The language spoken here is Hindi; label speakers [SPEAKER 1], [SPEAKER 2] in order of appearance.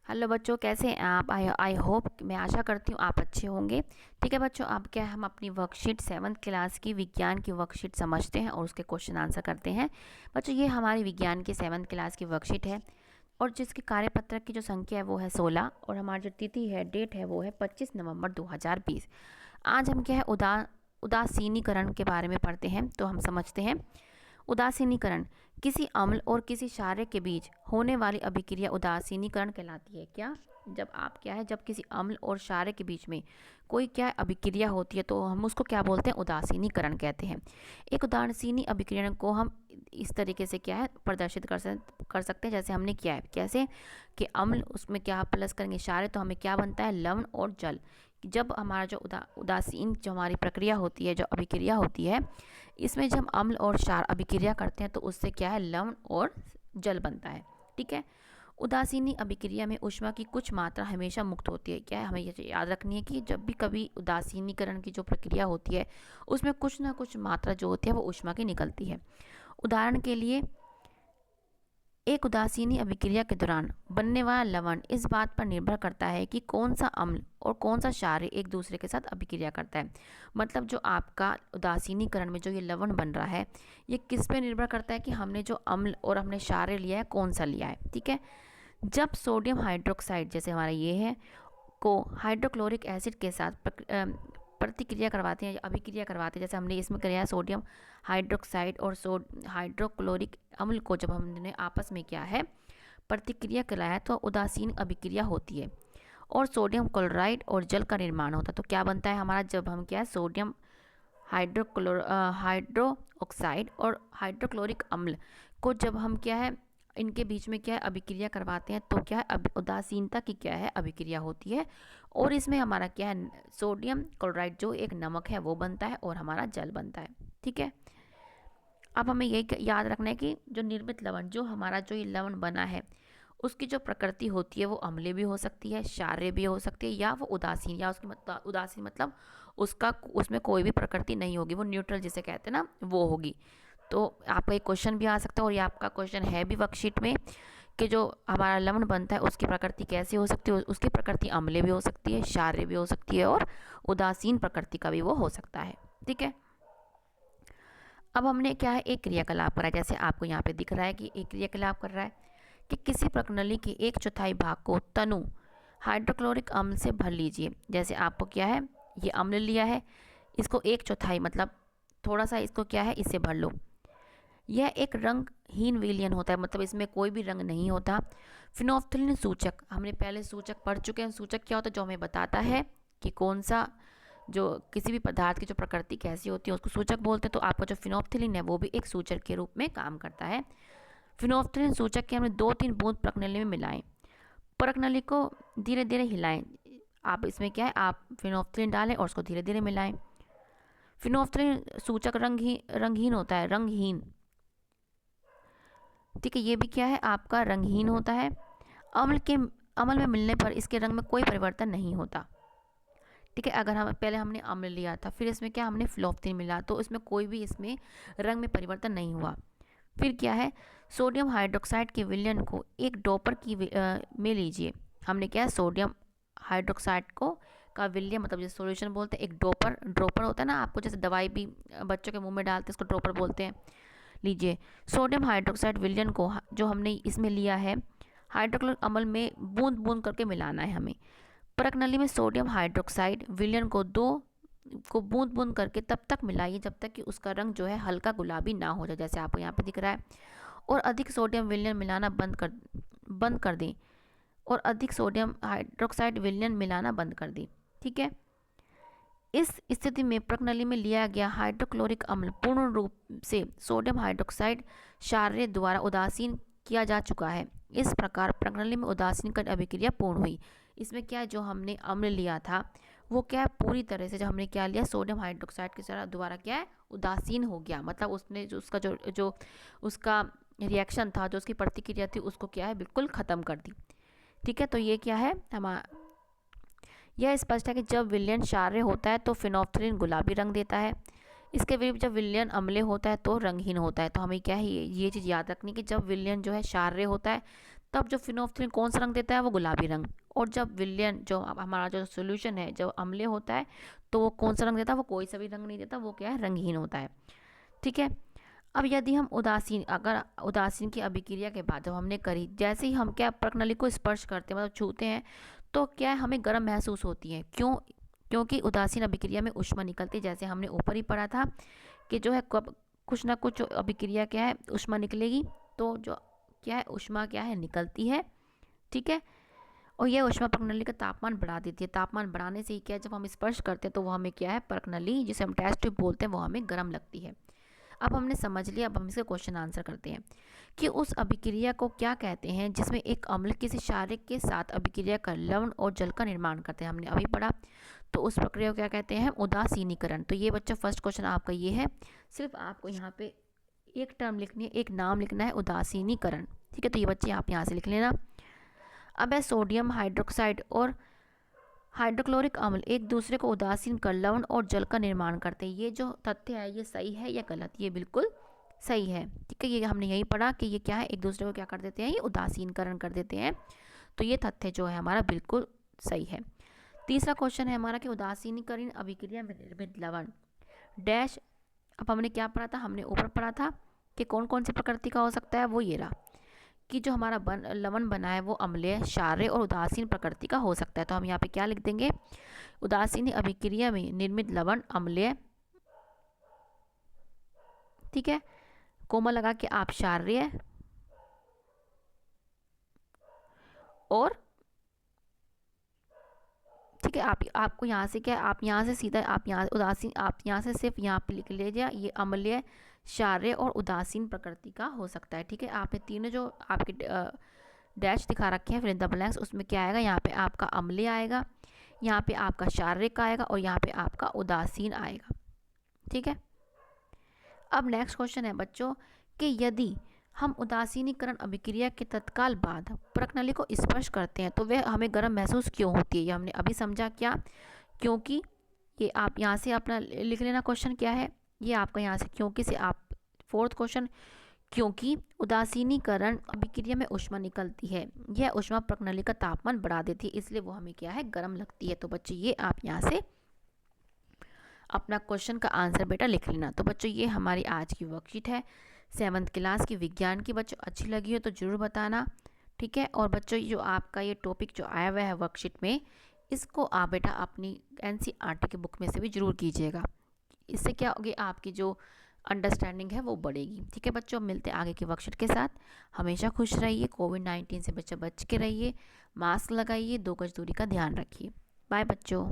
[SPEAKER 1] हेलो बच्चों, कैसे हैं आप? आई होप, मैं आशा करती हूँ आप अच्छे होंगे। ठीक है बच्चों, अब क्या है, हम अपनी वर्कशीट 7th क्लास की विज्ञान की वर्कशीट समझते हैं और उसके क्वेश्चन आंसर करते हैं। बच्चों, ये हमारी विज्ञान की 7th क्लास की वर्कशीट है और जिसकी कार्यपत्रक की जो संख्या है वो है 16 और हमारी जो तिथि है, डेट है, वो है 25 नवंबर 2020। आज हम क्या है, उदासीनीकरण के बारे में पढ़ते हैं। तो हम समझते हैं। उदासीनीकरण किसी अम्ल और किसी क्षार के बीच होने वाली अभिक्रिया उदासीनीकरण कहलाती है। क्या? जब आप क्या है, जब किसी अम्ल और क्षार के बीच में कोई क्या अभिक्रिया होती है तो हम उसको क्या बोलते हैं? उदासीनीकरण कहते हैं। एक उदासीनी अभिक्रिया को हम इस तरीके से क्या है प्रदर्शित कर सकते हैं, जैसे हमने किया है। कैसे? कि अम्ल, उसमें क्या प्लस करेंगे क्षार, तो हमें क्या बनता है? लवण और जल। जब हमारा जो उदासीन जो हमारी प्रक्रिया होती है, जो अभिक्रिया होती है, इसमें जब हम अम्ल और क्षार अभिक्रिया करते हैं तो उससे क्या है? लवण और जल बनता है। ठीक है। उदासीनी अभिक्रिया में ऊष्मा की कुछ मात्रा हमेशा मुक्त होती है। क्या है? हमें ये याद रखनी है कि जब भी कभी उदासीनीकरण की जो प्रक्रिया होती है उसमें कुछ ना कुछ मात्रा जो होती है वो ऊष्मा की निकलती है। उदाहरण के लिए, एक उदासीनी अभिक्रिया के दौरान बनने वाला लवण इस बात पर निर्भर करता है कि कौन सा अम्ल और कौन सा क्षार एक दूसरे के साथ अभिक्रिया करता है। मतलब जो आपका उदासीनीकरण में जो ये लवण बन रहा है, ये किस पे निर्भर करता है कि हमने जो अम्ल और हमने क्षार लिया है कौन सा लिया है। ठीक है। जब सोडियम हाइड्रोक्साइड, जैसे हमारा ये है, को हाइड्रोक्लोरिक एसिड के साथ प्रतिक्रिया करवाते हैं, अभिक्रिया करवाते हैं, जैसे हमने इसमें किया है सोडियम हाइड्रोक्साइड और हाइड्रोक्लोरिक अम्ल को जब हमने आपस में क्या है प्रतिक्रिया कराया तो उदासीन अभिक्रिया होती है और सोडियम क्लोराइड और जल का निर्माण होता है। तो क्या बनता है हमारा? जब हम क्या है सोडियम हाइड्रो ऑक्साइड और हाइड्रोक्लोरिक अम्ल को जब हम क्या है इनके बीच में क्या है अभिक्रिया करवाते हैं तो क्या है उदासीनता की क्या है अभिक्रिया होती है और इसमें हमारा क्या है सोडियम क्लोराइड जो एक नमक है वो बनता है और हमारा जल बनता है। ठीक है। अब हमें यही याद रखना है कि जो निर्मित लवण, जो हमारा जो ये लवण बना है, उसकी जो प्रकृति होती है वो अम्लीय भी हो सकती है, क्षारीय भी हो सकती है, या वो उदासीन, या उसकी उदासीन मतलब उसका उसमें कोई भी प्रकृति नहीं होगी, वो न्यूट्रल जिसे कहते हैं ना, वो होगी। तो आपका एक क्वेश्चन भी आ सकता है और ये आपका क्वेश्चन है भी वर्कशीट में कि जो हमारा लवण बनता है उसकी प्रकृति कैसी हो सकती है? उसकी प्रकृति अम्लीय भी हो सकती है, क्षारीय भी हो सकती है और उदासीन प्रकृति का भी वो हो सकता है। ठीक है। अब हमने क्या है एक क्रियाकलाप करा है, जैसे आपको यहाँ पे दिख रहा है कि एक क्रियाकलाप कर रहा है कि किसी प्रणाली के 1/4 भाग को तनु हाइड्रोक्लोरिक अम्ल से भर लीजिए। जैसे आपको क्या है ये अम्ल लिया है, इसको 1/4 मतलब थोड़ा सा इसको क्या है इससे भर लो। यह एक रंगहीन विलयन होता है, मतलब इसमें कोई भी रंग नहीं होता। फिनोल्फ्थेलिन सूचक, हमने पहले सूचक पढ़ चुके हैं। सूचक क्या होता है? जो हमें बताता है कि कौन सा, जो किसी भी पदार्थ की जो प्रकृति कैसी होती है उसको सूचक बोलते हैं। तो आपका जो फिनोल्फ्थेलिन है वो भी एक सूचक के रूप में काम करता है। फिनोल्फ्थेलिन सूचक के हमने 2-3 बूंद प्रकनली में मिलाएं। प्रकनली को धीरे धीरे हिलाएं। आप इसमें क्या है, आप फिनोल्फ्थेलिन डालें और उसको धीरे धीरे मिलाएं। फिनोल्फ्थेलिन सूचक रंगहीन होता है, रंगहीन। ठीक है, ये भी क्या है आपका रंगहीन होता है। अम्ल में मिलने पर इसके रंग में कोई परिवर्तन नहीं होता। ठीक है। अगर हम पहले हमने अम्ल लिया था, फिर इसमें क्या हमने फिनोल्फ्थेलिन मिला, तो इसमें कोई भी इसमें रंग में परिवर्तन नहीं हुआ। फिर क्या है, सोडियम हाइड्रोक्साइड के विलयन को एक डॉपर में लीजिए। हमने क्या है सोडियम हाइड्रोक्साइड को का विलयन, मतलब जैसे सॉल्यूशन बोलते हैं, एक ड्रॉपर होता है ना, आपको जैसे दवाई भी बच्चों के मुंह में डालते हैं उसको ड्रॉपर बोलते हैं। लीजिए सोडियम हाइड्रोक्साइड विलयन को जो हमने इसमें लिया है हाइड्रोक्लोरिक अम्ल में बूंद बूंद करके मिलाना है हमें। प्रकनली में सोडियम हाइड्रोक्साइड विलयन को बूंद बूंद करके तब तक मिलाइए जब तक कि उसका रंग जो है हल्का गुलाबी ना हो जाए, जैसे आपको यहाँ पे दिख रहा है। और अधिक सोडियम विलयन मिलाना बंद कर दें और अधिक सोडियम हाइड्रोक्साइड विलयन मिलाना बंद कर दें। ठीक है। इस स्थिति में प्रकनली में लिया गया हाइड्रोक्लोरिक अम्ल पूर्ण रूप से सोडियम हाइड्रोक्साइड क्षार द्वारा उदासीन किया जा चुका है। इस प्रकार प्रकनली में उदासीनीकरण अभिक्रिया पूर्ण हुई। इसमें क्या है, जो हमने अम्ल लिया था वो क्या है पूरी तरह से, जो हमने क्या लिया सोडियम हाइड्रोक्साइड के द्वारा क्या है उदासीन हो गया, मतलब उसने जो उसका जो उसका रिएक्शन था, जो उसकी प्रतिक्रिया थी, उसको क्या है बिल्कुल ख़त्म कर दी। ठीक है। तो ये क्या है हमारा, यह स्पष्ट है कि जब विलयन क्षारीय होता है तो फिनोल्फ्थेलिन गुलाबी रंग देता है। इसके विपरीत जब विलयन अम्लीय होता है तो रंगहीन होता है। तो हमें क्या है ये चीज़ याद रखनी कि जब विलयन जो है क्षारीय होता है तब जो फिनोल्फ्थालीन कौन सा रंग देता है, वो गुलाबी रंग। और जब विलयन जो हमारा जो सोल्यूशन है, जब अम्लीय होता है, तो वो कौन सा रंग देता है, वो कोई सा भी रंग नहीं देता, वो क्या है, रंगहीन होता है। ठीक है। अब यदि हम अगर उदासीन की अभिक्रिया के बाद जब हमने करी, जैसे ही हम क्या प्रणाली को स्पर्श करते हैं, मतलब छूते हैं, तो क्या है, हमें गर्म महसूस होती है। क्यों? क्योंकि उदासीन अभिक्रिया में ऊष्मा निकलती, जैसे हमने ऊपर ही पढ़ा था कि जो है कब कुछ ना कुछ अभिक्रिया क्या है, ऊष्मा निकलेगी, तो जो क्या है, ऊष्मा क्या है, निकलती है। ठीक है। और यह ऊष्मा प्रणाली का तापमान बढ़ा देती है। तापमान बढ़ाने से ही क्या है, जब हम स्पर्श करते हैं तो वो हमें क्या है, प्रणाली जिसे हम टेस्ट ट्यूब बोलते हैं, वो हमें गर्म लगती है। अब हमने समझ लिया, अब हम इसके क्वेश्चन आंसर करते हैं कि उस अभिक्रिया को क्या कहते हैं जिसमें एक अम्ल किसी क्षार के साथ अभिक्रिया कर लवण और जल का निर्माण करते हैं, हमने अभी पढ़ा। तो उस प्रक्रिया को क्या कहते हैं, उदासीनीकरण। तो ये बच्चा फर्स्ट क्वेश्चन आपका ये है। सिर्फ आपको यहाँ पे एक टर्म लिखनी है, एक नाम लिखना है, उदासीनीकरण। ठीक है, तो ये बच्चे आप यहाँ से लिख लेना। अब है सोडियम हाइड्रोक्साइड और हाइड्रोक्लोरिक अम्ल एक दूसरे को उदासीन कर लवण और जल का निर्माण करते हैं। ये जो तथ्य है, ये सही है या गलत? ये बिल्कुल सही है। ठीक है, ये हमने यही पढ़ा कि ये क्या है, एक दूसरे को क्या कर देते हैं, ये उदासीनकरण कर देते हैं। तो ये तथ्य जो है हमारा बिल्कुल सही है। तीसरा क्वेश्चन है हमारा कि उदासीनीकरण अभिक्रिया में निर्मित लवण डैश। अब हमने क्या पढ़ा था, हमने ऊपर पढ़ा था कि कौन कौन सी प्रकृति का हो सकता है, वो ये रहा कि जो हमारा लवण बना है वो अम्लीय, क्षारीय और उदासीन प्रकृति का हो सकता है। तो हम यहाँ पे क्या लिख देंगे, उदासीन अभिक्रिया में निर्मित लवण अम्लीय, ठीक है, कोमा लगा के आप क्षारीय और, ठीक है, आपको यहाँ से क्या, आप यहाँ से सीधा आप यहाँ उदासीन, आप यहाँ से सिर्फ यहाँ पे लिख लीजिए, ये अम्लीय, क्षारीय और उदासीन प्रकृति का हो सकता है। ठीक है, आपने तीनों जो आपके डैश दिखा रखे हैं, फिर द ब्लैंक्स, उसमें क्या आएगा, यहाँ पे आपका अम्लीय आएगा, यहाँ पे आपका शारीरिक आएगा और यहाँ पे आपका उदासीन आएगा। ठीक है। अब नेक्स्ट क्वेश्चन है बच्चों कि यदि हम उदासीनीकरण अभिक्रिया के तत्काल बाद प्रणाली को स्पर्श करते हैं तो वह हमें गर्म महसूस क्यों होती है, ये हमने अभी समझा। क्या? क्योंकि, ये आप यहाँ से अपना लिख लेना क्वेश्चन क्या है, ये आपका यहाँ से क्योंकि से आप फोर्थ क्वेश्चन, क्योंकि उदासीनीकरण अभिक्रिया में ऊष्मा निकलती है, यह ऊष्मा प्रणाली का तापमान बढ़ा देती है, इसलिए वो हमें क्या है, गर्म लगती है। तो बच्चे ये आप यहाँ से अपना क्वेश्चन का आंसर बेटा लिख लेना। तो बच्चों ये हमारी आज की वर्कशीट है 7th क्लास की विज्ञान की। बच्चों अच्छी लगी हो तो ज़रूर बताना। ठीक है। और बच्चों जो आपका ये टॉपिक जो आया हुआ है वर्कशीट में, इसको आप बेटा अपनी NCERT की बुक में से भी जरूर कीजिएगा। इससे क्या होगी, आपकी जो अंडरस्टैंडिंग है वो बढ़ेगी। ठीक है बच्चों, मिलते हैं आगे की वर्कशीट के साथ। हमेशा खुश रहिए, कोविड-19 से बच्चे बच के रहिए, मास्क लगाइए, 2 गज दूरी का ध्यान रखिए। बाय बच्चों।